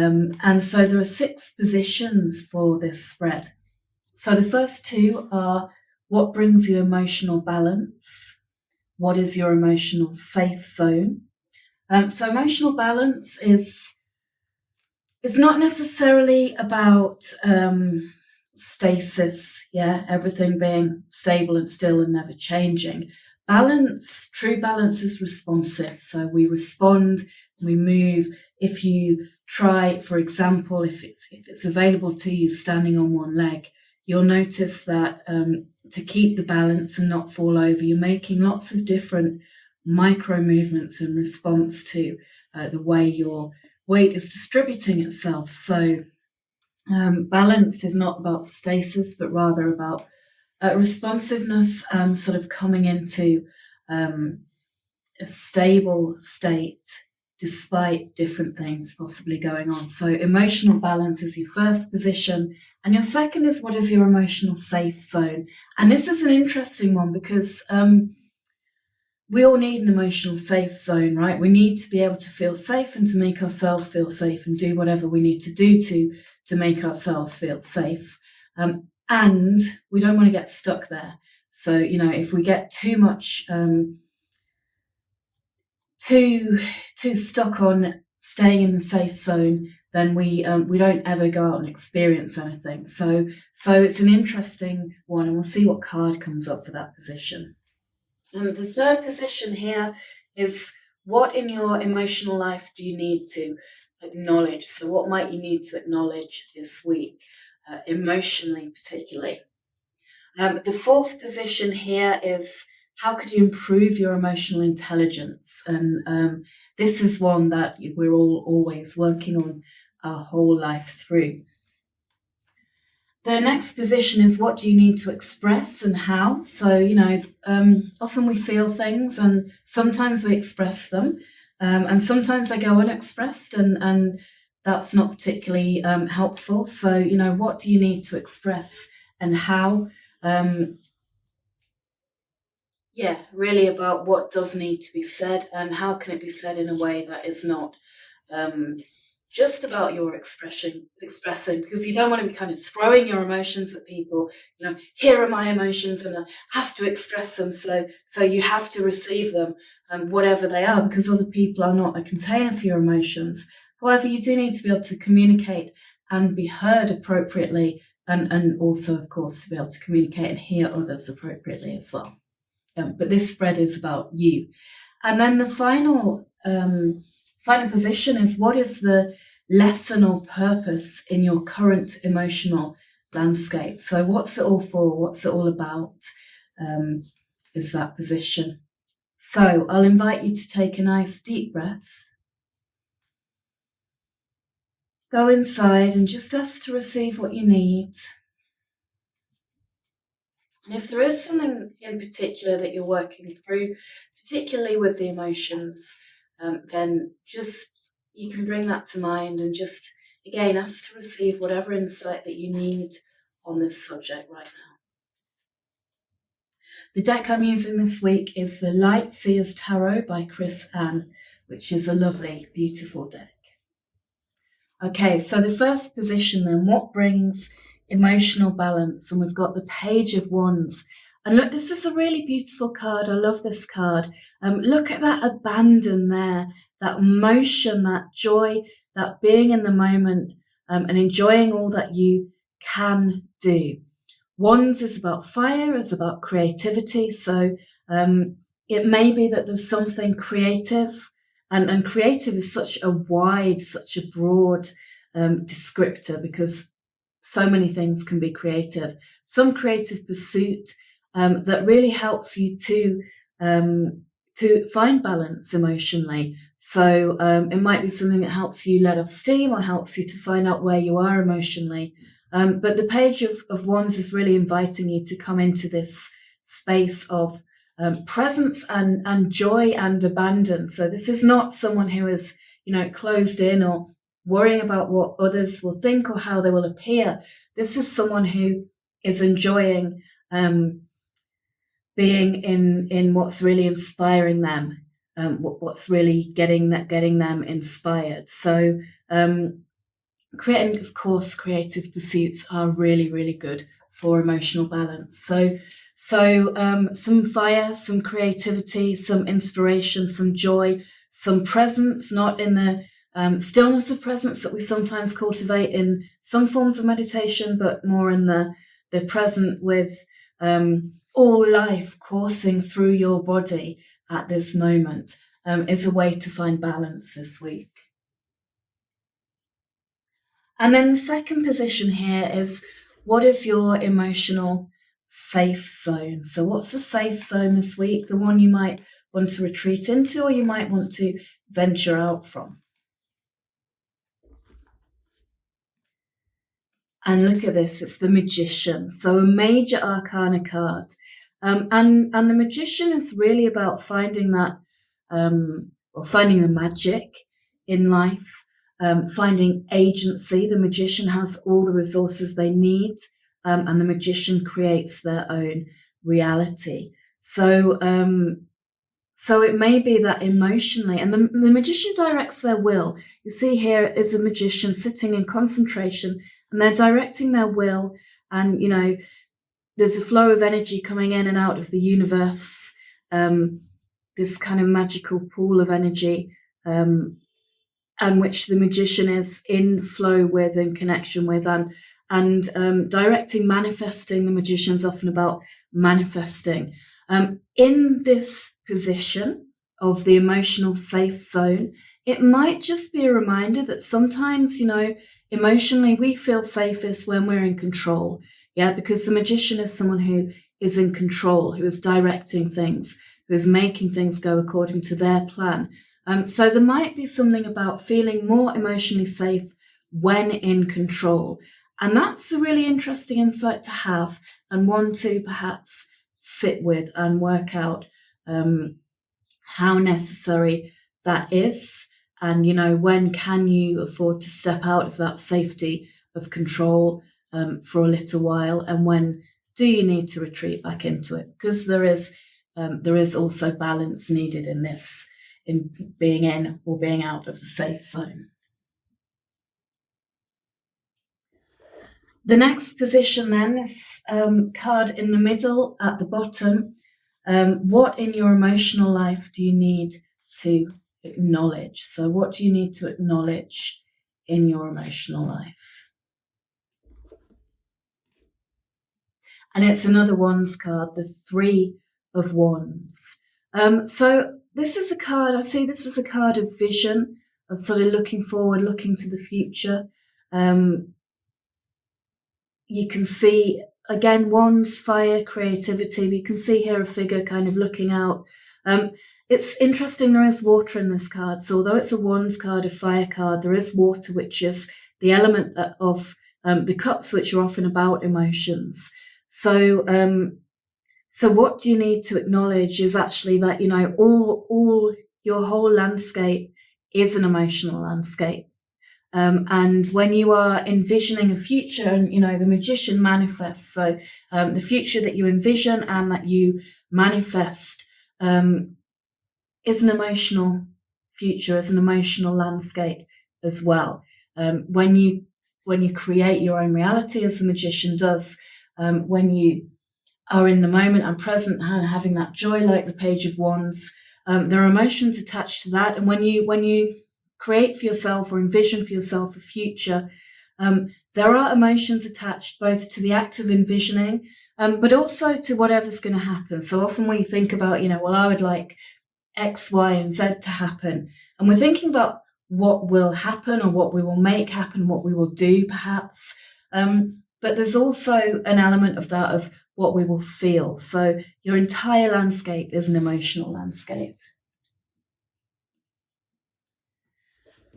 And so there are 6 positions for this spread. So the first 2 are what brings you emotional balance? What is your emotional safe zone? So emotional balance is not necessarily about stasis, everything being stable and still and never changing. Balance, true balance is responsive. So we respond, we move. If you try, for example, if it's available to you standing on one leg, you'll notice that to keep the balance and not fall over, you're making lots of different micro movements in response to the way your weight is distributing itself. So balance is not about stasis, but rather about responsiveness and sort of coming into a stable state despite different things possibly going on. So emotional balance is your first position. And your second is what is your emotional safe zone? And this is an interesting one because we all need an emotional safe zone, right? We need to be able to feel safe and to make ourselves feel safe and do whatever we need to do to make ourselves feel safe. And we don't want to get stuck there. So, if we get too much, too stuck on staying in the safe zone, then we don't ever go out and experience anything. So it's an interesting one, and we'll see what card comes up for that position. The third position here is what in your emotional life do you need to acknowledge? So what might you need to acknowledge this week, emotionally particularly? The fourth position here is how could you improve your emotional intelligence? And this is one that we're all always working on our whole life through. The next position is what do you need to express and how? So, often we feel things and sometimes we express them and sometimes they go unexpressed and that's not particularly helpful. So, what do you need to express and how? Really about what does need to be said and how can it be said in a way that is not just about your expressing, because you don't want to be kind of throwing your emotions at people. Here are my emotions and I have to express them. So you have to receive them, whatever they are, because other people are not a container for your emotions. However, you do need to be able to communicate and be heard appropriately, and also, of course, to be able to communicate and hear others appropriately as well. But this spread is about you. And then the final position is what is the lesson or purpose in your current emotional landscape? So what's it all for? What's it all about? Is that position. So I'll invite you to take a nice deep breath. Go inside and just ask to receive what you need. And if there is something in particular that you're working through, particularly with the emotions, then just you can bring that to mind and just, again, ask to receive whatever insight that you need on this subject right now. The deck I'm using this week is the Light Seer's Tarot by Chris Ann, which is a lovely, beautiful deck. Okay, so the first position then, what brings emotional balance? And we've got the Page of Wands. And look, this is a really beautiful card. I love this card. Look at that abandon there, that motion, that joy, that being in the moment and enjoying all that you can do. Wands is about fire, it's about creativity. So it may be that there's something creative, and creative is such a wide, such a broad descriptor, because so many things can be creative. Some creative pursuit that really helps you to find balance emotionally. So it might be something that helps you let off steam or helps you to find out where you are emotionally. But the Page of Wands is really inviting you to come into this space of presence and joy and abandon. So this is not someone who is, closed in or worrying about what others will think or how they will appear. This is someone who is enjoying being in what's really inspiring them, what's really getting them inspired. So And of course, creative pursuits are really, really good for emotional balance. So some fire, some creativity, some inspiration, some joy, some presence, not in the stillness of presence that we sometimes cultivate in some forms of meditation, but more in the present with all life coursing through your body at this moment, is a way to find balance this week. And then the second position here is, what is your emotional safe zone? So what's the safe zone this week? The one you might want to retreat into, or you might want to venture out from. And look at this, it's the Magician. So a major arcana card. And the Magician is really about finding that, or finding the magic in life, finding agency. The Magician has all the resources they need, and the Magician creates their own reality. So it may be that emotionally, and the Magician directs their will. You see here is a Magician sitting in concentration, and they're directing their will, and there's a flow of energy coming in and out of the universe, this kind of magical pool of energy, and which the Magician is in flow with, in connection with, and directing, manifesting. The Magician's often about manifesting. In this position of the emotional safe zone, it might just be a reminder that sometimes, emotionally we feel safest when we're in control. Yeah, because the Magician is someone who is in control, who is directing things, who is making things go according to their plan. So there might be something about feeling more emotionally safe when in control. And that's a really interesting insight to have, and one to perhaps sit with and work out how necessary that is. And, when can you afford to step out of that safety of control for a little while, and when do you need to retreat back into it? Because there is also balance needed in this, in being in or being out of the safe zone. The next position then is card in the middle at the bottom. What in your emotional life do you need to acknowledge? So what do you need to acknowledge in your emotional life? And it's another Wands card, the Three of Wands. So this is a card, I see this as a card of vision, of sort of looking forward, looking to the future. You can see, again, Wands, fire, creativity. You can see here a figure kind of looking out. It's interesting, there is water in this card. So although it's a Wands card, a fire card, there is water, which is the element of the cups, which are often about emotions. So what do you need to acknowledge is actually that, all your whole landscape is an emotional landscape. And when you are envisioning a future, and the Magician manifests, so the future that you envision and that you manifest is an emotional future, is an emotional landscape as well. When you create your own reality, as the Magician does, when you are in the moment and present and having that joy, like the Page of Wands, there are emotions attached to that. And when you create for yourself or envision for yourself a future, there are emotions attached both to the act of envisioning, but also to whatever's going to happen. So often we think about, well, I would like X, Y, and Z to happen. And we're thinking about what will happen, or what we will make happen, what we will do perhaps. But there's also an element of that, of what we will feel. So your entire landscape is an emotional landscape.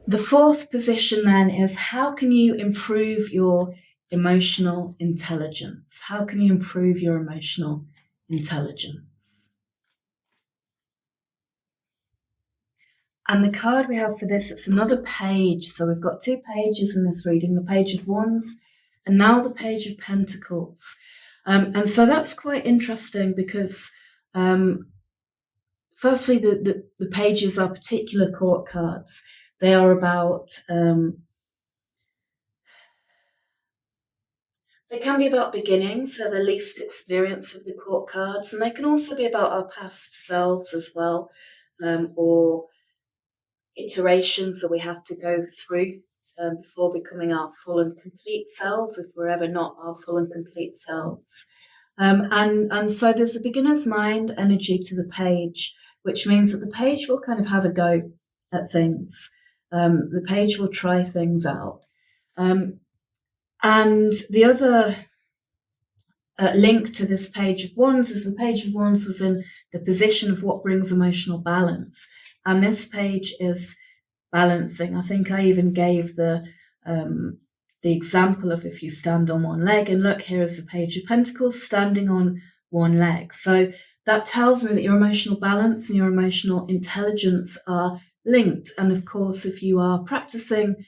The fourth position then is, how can you improve your emotional intelligence? How can you improve your emotional intelligence? And the card we have for this, it's another page. So we've got two pages in this reading, the Page of Wands and now the Page of Pentacles. And so that's quite interesting because firstly, the pages are particular court cards. They are about They can be about beginnings, so the least experience of the court cards, and they can also be about our past selves as well, or iterations that we have to go through before becoming our full and complete selves, if we're ever not our full and complete selves. And so there's a beginner's mind energy to the page, which means that the page will kind of have a go at things. The page will try things out. And the other link to this page of wands is the page of wands was in the position of what brings emotional balance. And this page is balancing. I think I even gave the example of if you stand on one leg, and look, here is the page of pentacles standing on one leg. So that tells me that your emotional balance and your emotional intelligence are linked. And of course, if you are practicing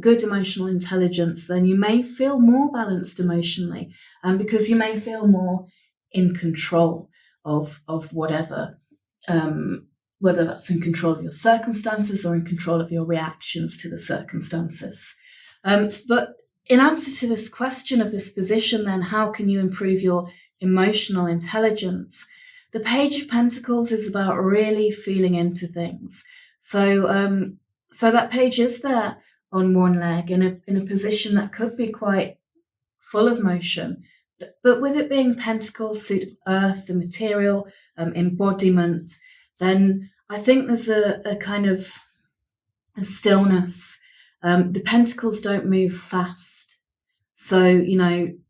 good emotional intelligence, then you may feel more balanced emotionally, because you may feel more in control of whatever, whether that's in control of your circumstances or in control of your reactions to the circumstances. But in answer to this question of this position, then how can you improve your emotional intelligence? The Page of Pentacles is about really feeling into things. So that page is there on one leg in a position that could be quite full of motion, but with it being Pentacles, suit of earth, the material, embodiment, then I think there's a kind of a stillness. The Pentacles don't move fast. So,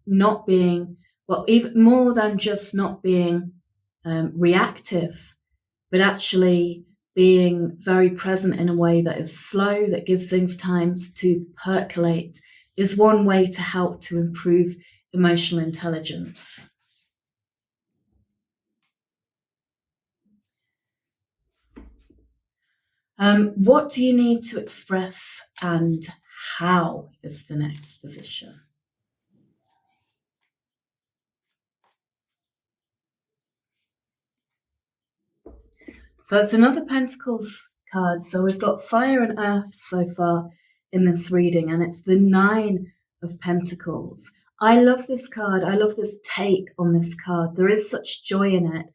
not being, well, even more than just not being reactive, but actually being very present in a way that is slow, that gives things time to percolate, is one way to help to improve emotional intelligence. What do you need to express, and how is the next position? So it's another Pentacles card. So we've got fire and earth so far in this reading, and it's the 9 of Pentacles. I love this card. I love this take on this card. There is such joy in it,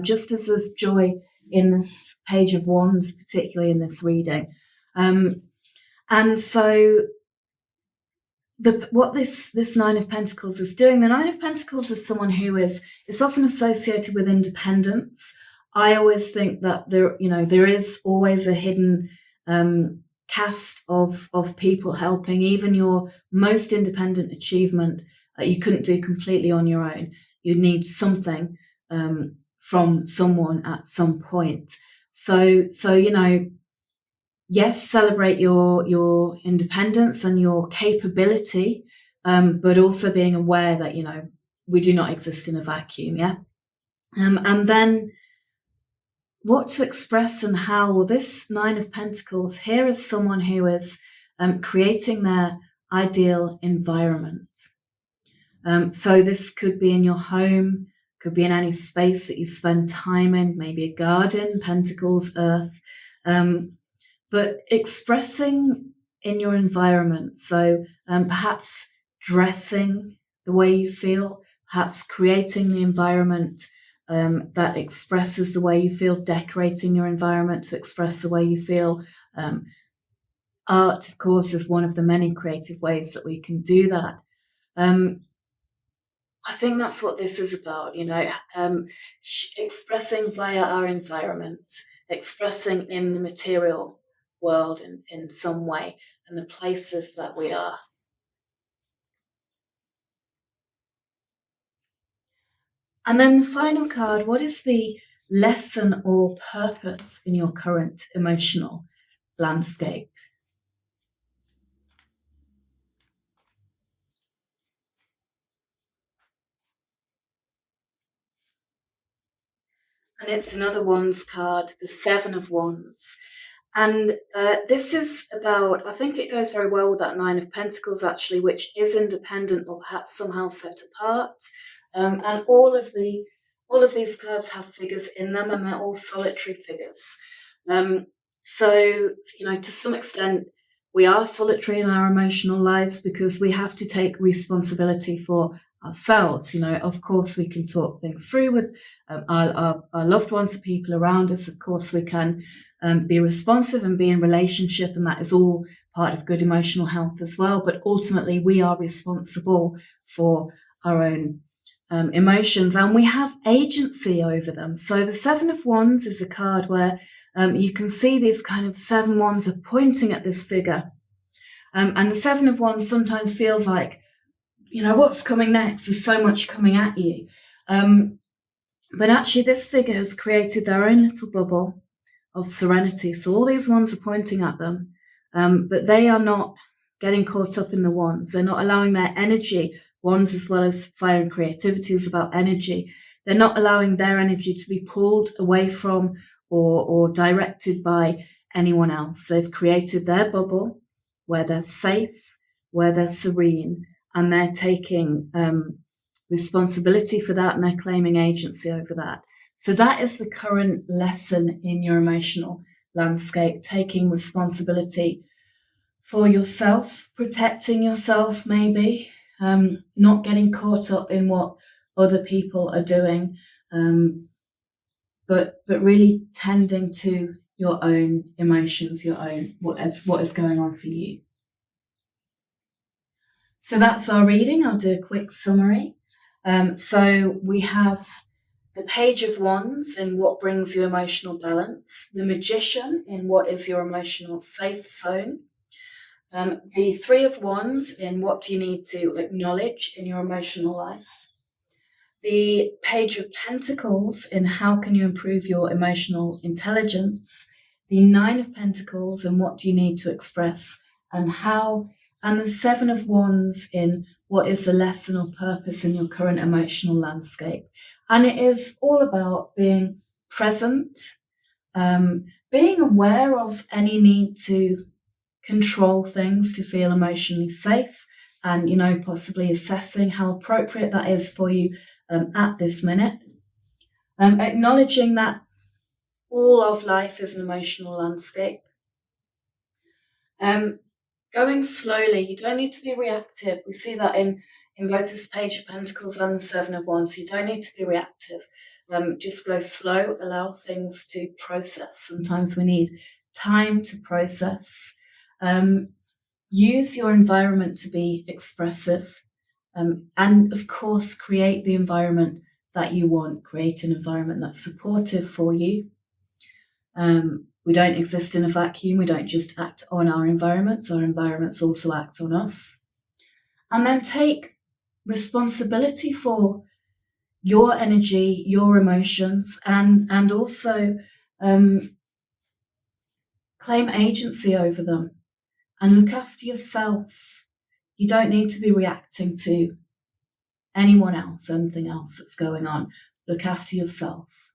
just as there's joy in this Page of Wands, particularly in this reading. And so what this 9 of Pentacles is doing, the 9 of Pentacles is someone who is often associated with independence. I always think that there is always a hidden cast of people helping. Even your most independent achievement, you couldn't do completely on your own. You'd need something from someone at some point. So yes, celebrate your independence and your capability, but also being aware that we do not exist in a vacuum. Yeah, and then what to express and how. Well, this 9 of Pentacles here is someone who is creating their ideal environment. So this could be in your home, could be in any space that you spend time in, maybe a garden, Pentacles, earth, but expressing in your environment. So perhaps dressing the way you feel, perhaps creating the environment that expresses the way you feel, decorating your environment to express the way you feel. Art, of course, is one of the many creative ways that we can do that. I think that's what this is about, expressing via our environment, expressing in the material world in some way, and the places that we are. And then the final card, what is the lesson or purpose in your current emotional landscape? And it's another Wands card, the 7 of Wands. And this is about, I think it goes very well with that 9 of Pentacles, actually, which is independent or perhaps somehow set apart. And all of these cards have figures in them, and they're all solitary figures. So, to some extent, we are solitary in our emotional lives because we have to take responsibility for ourselves. Of course, we can talk things through with our loved ones, the people around us. Of course, we can be responsive and be in relationship, and that is all part of good emotional health as well. But ultimately, we are responsible for our own emotions, and we have agency over them. So the Seven of Wands is a card where you can see these kind of 7 wands are pointing at this figure. And the Seven of Wands sometimes feels like, what's coming next? There's so much coming at you. But actually, this figure has created their own little bubble of serenity. So all these wands are pointing at them, but they are not getting caught up in the wands. They're not allowing their energy. Wands, as well as fire and creativity, is about energy. They're not allowing their energy to be pulled away from or directed by anyone else. They've created their bubble where they're safe, where they're serene, and they're taking responsibility for that, and they're claiming agency over that. So that is the current lesson in your emotional landscape, taking responsibility for yourself, protecting yourself maybe, not getting caught up in what other people are doing, but really tending to your own emotions, your own what is going on for you. So that's our reading. I'll do a quick summary. So we have the Page of Wands in what brings you emotional balance, the Magician in what is your emotional safe zone, the Three of Wands in what do you need to acknowledge in your emotional life, the Page of Pentacles in how can you improve your emotional intelligence, the Nine of Pentacles in what do you need to express and how, and the Seven of Wands in what is the lesson or purpose in your current emotional landscape. And it is all about being present, being aware of any need to control things to feel emotionally safe, and possibly assessing how appropriate that is for you at this minute. Acknowledging that all of life is an emotional landscape. Going slowly. You don't need to be reactive. We see that in both this Page of Pentacles and the Seven of Wands. You don't need to be reactive. Just go slow. Allow things to process. Sometimes we need time to process. Use your environment to be expressive. And of course, create the environment that you want. Create an environment that's supportive for you. We don't exist in a vacuum. We don't just act on our environments also act on us. And then take responsibility for your energy, your emotions, and also claim agency over them and look after yourself. You don't need to be reacting to anyone else, anything else that's going on. Look after yourself.